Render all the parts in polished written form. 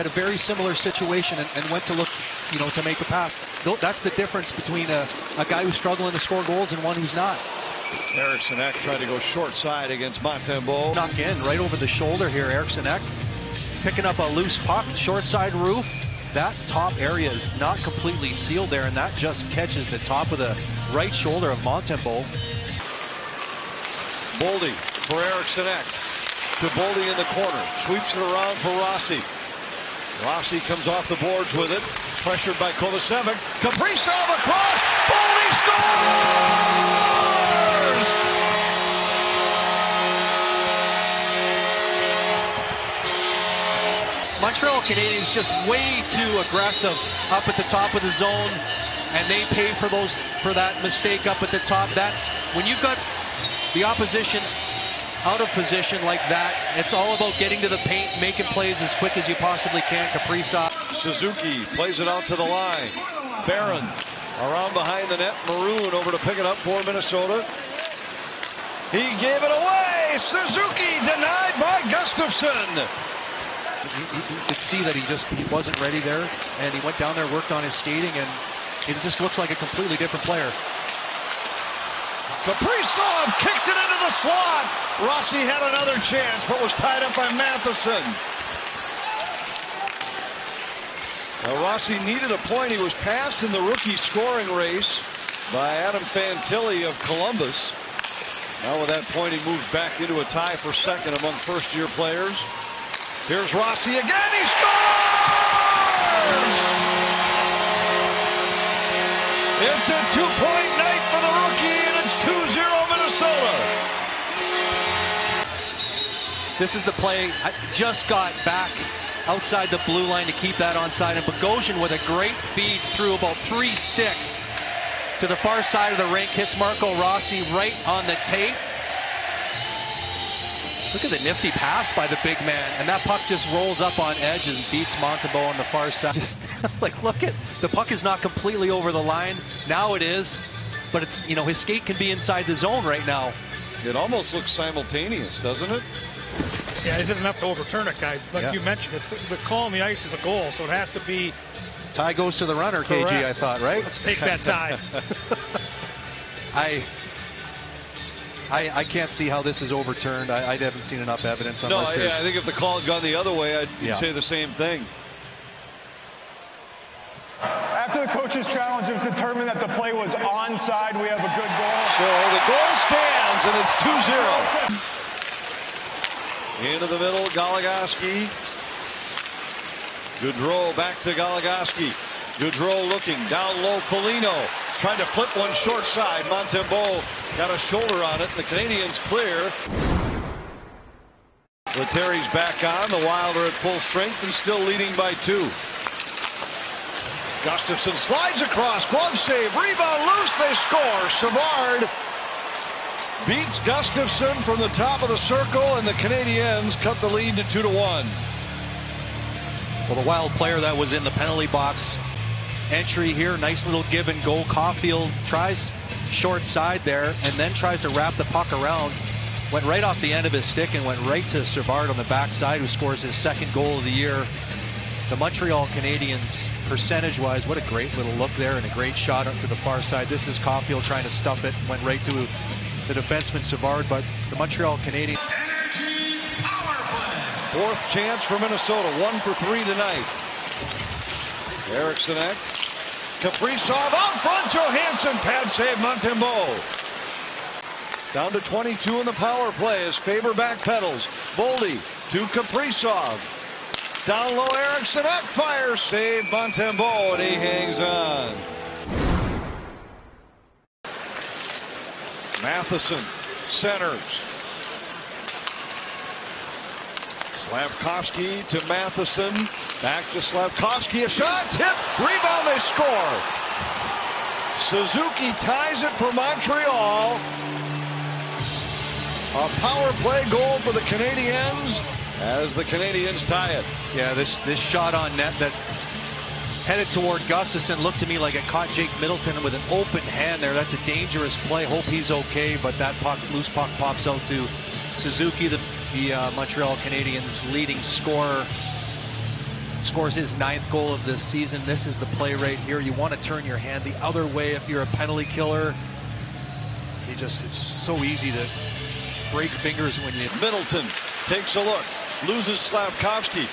had a very similar situation and went to look, to make a pass. That's the difference between a guy who's struggling to score goals and one who's not. Eriksson Ek tried to go short side against Montembeault. Knock in right over the shoulder here. Eriksson Ek picking up a loose puck, short side roof. That top area is not completely sealed there, and that just catches the top of the right shoulder of Montembeault. Boldy for Eriksson Ek. To Boldy in the corner. Sweeps it around for Rossi. Rossi comes off the boards with it. Pressured by Kovacevic. Kaprizov across. Boldy scores! Montreal Canadiens just way too aggressive up at the top of the zone, and they pay for that mistake up at the top. That's when you've got the opposition out of position like that. It's all about getting to the paint, making plays as quick as you possibly can. Kaprizov. Suzuki plays it out to the line. Barron around behind the net. Maroon over to pick it up for Minnesota. He gave it away. Suzuki denied by Gustafsson. You could see that he wasn't ready there, and he went down there, worked on his skating, and it just looks like a completely different player. Kaprizov kicked it into the slot. Rossi had another chance, but was tied up by Matheson. Now Rossi needed a point. He was passed in the rookie scoring race by Adam Fantilli of Columbus. Now with that point, he moves back into a tie for second among first-year players. Here's Rossi again. He scores! It's a two-point night for the rookie, and it's 2-0 Minnesota. This is the play. I just got back outside the blue line to keep that onside, and Bogosian with a great feed through about 3 sticks to the far side of the rink, hits Marco Rossi right on the tape. Look at the nifty pass by the big man, and that puck just rolls up on edge and beats Montembeault on the far side. Just look at the puck is not completely over the line. Now it is, but it's his skate can be inside the zone right now. It almost looks simultaneous, doesn't it? Yeah, isn't enough to overturn it, guys. Like you mentioned, it's the call on the ice is a goal, so it has to be. Tie goes to the runner, correct. KG, I thought, right? Let's take that tie. I can't see how this is overturned. I haven't seen enough evidence on this. I think if the call had gone the other way, I'd say the same thing. After the coach's challenge, it was determined that the play was onside. We have a good goal. So the goal stands, and it's 2-0. Into the middle, Goligoski. Gaudreau back to Goligoski. Gaudreau looking down low. Foligno trying to flip one short side. Montembeault got a shoulder on it. The Canadiens clear. Lettieri's back on. The Wild are at full strength and still leading by 2. Gustafsson slides across. Glove save. Rebound loose. They score. Savard beats Gustafsson from the top of the circle, and the Canadiens cut the lead to 2-1. Well, the Wild player that was in the penalty box entry here, nice little give and go. Caulfield tries short side there and then tries to wrap the puck around. Went right off the end of his stick and went right to Savard on the backside, who scores his 2nd goal of the year. The Montreal Canadiens, percentage-wise, what a great little look there and a great shot up to the far side. This is Caulfield trying to stuff it, went right to the defenseman Savard, but the Montreal Canadiens. 4th chance for Minnesota, 1 for 3 tonight. Eriksson Ek. Kaprizov out front. Johansson pad save Montembeault. Down to 22 in the power play as Faber backpedals. Boldy to Kaprizov. Down low, Eriksson Ek fires. Save Montembeault, and he hangs on. Matheson centers. Slafkovsky to Matheson. Back to Slafkovsky. A shot. Tip. Rebound. They score. Suzuki ties it for Montreal. A power play goal for the Canadiens as the Canadiens tie it. Yeah, this shot on net that headed toward Gustafsson looked to me like it caught Jake Middleton with an open hand there. That's a dangerous play. Hope he's okay, but that loose puck pops out to Suzuki, the Montreal Canadiens leading scorer. scores his 9th goal of this season. This is the play right here. You want to turn your hand the other way if you're a penalty killer. It's so easy to break fingers when you... Middleton takes a look, loses Slavkovsky,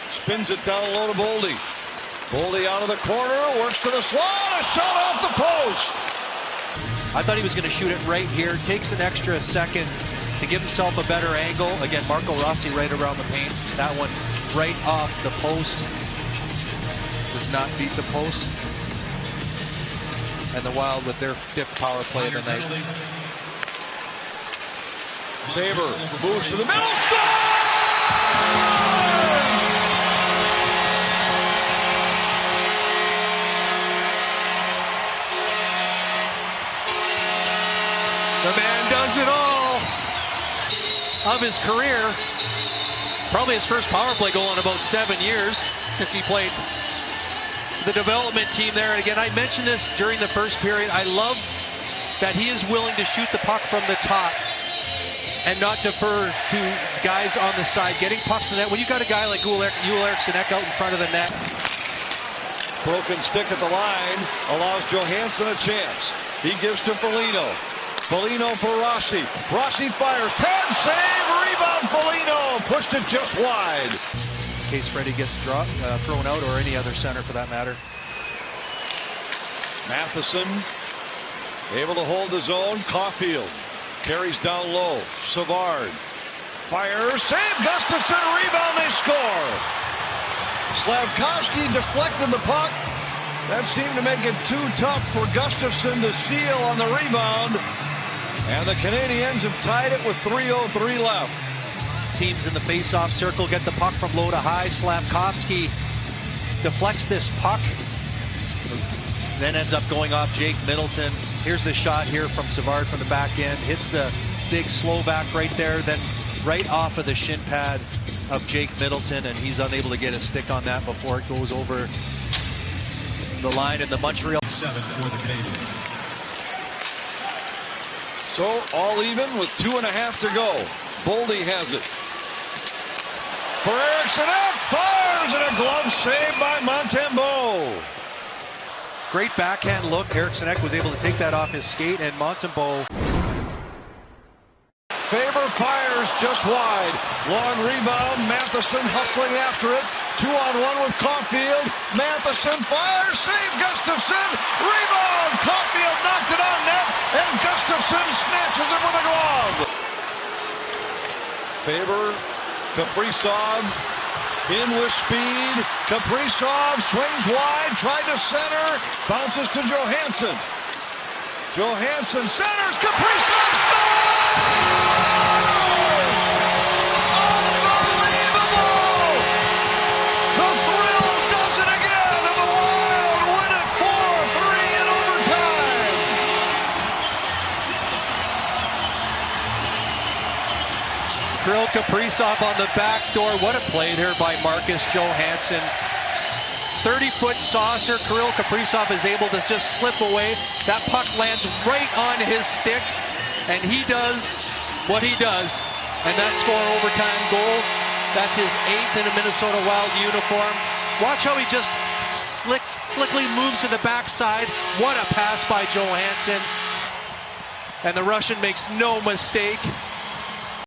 spins it down low to Boldy. Boldy out of the corner, works to the slot, a shot off the post. I thought he was going to shoot it right here. Takes an extra second to give himself a better angle. Again, Marco Rossi right around the paint. That one right off the post. Does not beat the post. And the Wild with their 5th power play of the night. Faber moves to the middle, score! The man does it all of his career. Probably his first power play goal in about 7 years since he played the development team there. And again, I mentioned this during the first period. I love that he is willing to shoot the puck from the top and not defer to guys on the side. Getting pucks in the net. When you got a guy like Joel Eriksson Ek out in front of the net. Broken stick at the line allows Johansson a chance. He gives to Foligno. Foligno for Rossi. Rossi fires. Pad save. Rebound Foligno. Pushed it just wide. In case Freddie gets thrown out, or any other center for that matter. Matheson able to hold the zone. Caulfield carries down low. Savard fires. Save. Gustafsson. Rebound. They score. Slavkovsky deflected the puck. That seemed to make it too tough for Gustafsson to seal on the rebound. And the Canadiens have tied it with 3:03 left. Teams in the face-off circle get the puck from low to high. Slavkovsky deflects this puck. Then ends up going off Jake Middleton. Here's the shot here from Savard from the back end. Hits the big Slovak right there. Then right off of the shin pad of Jake Middleton. And he's unable to get a stick on that before it goes over the line in the Montreal. 7 for the Canadiens. So all even with 2.5 to go. Boldy has it. For Eriksson Ek, fires, and a glove save by Montembeault. Great backhand look. Eriksson Ek was able to take that off his skate, and Montembeault. Faber fires just wide. Long rebound. Matheson hustling after it. 2-on-1 with Caulfield. Matheson fires. Save Gustafsson. Rebound. Caulfield knocked it on net. And Gustafsson snatches it with a glove. Faber. Kaprizov. In with speed. Kaprizov swings wide. Tried to center. Bounces to Johansson. Johansson centers. Kaprizov scores! Unbelievable! The Thrill does it again, and the Wild win it 4-3 in overtime. Kirill Kaprizov on the back door. What a play there by Marcus Johansson. 30-foot saucer. Kirill Kaprizov is able to just slip away. That puck lands right on his stick, and he does what he does. And that's score overtime goals. That's his 8th in a Minnesota Wild uniform. Watch how he just slickly moves to the backside. What a pass by Johansson. And the Russian makes no mistake.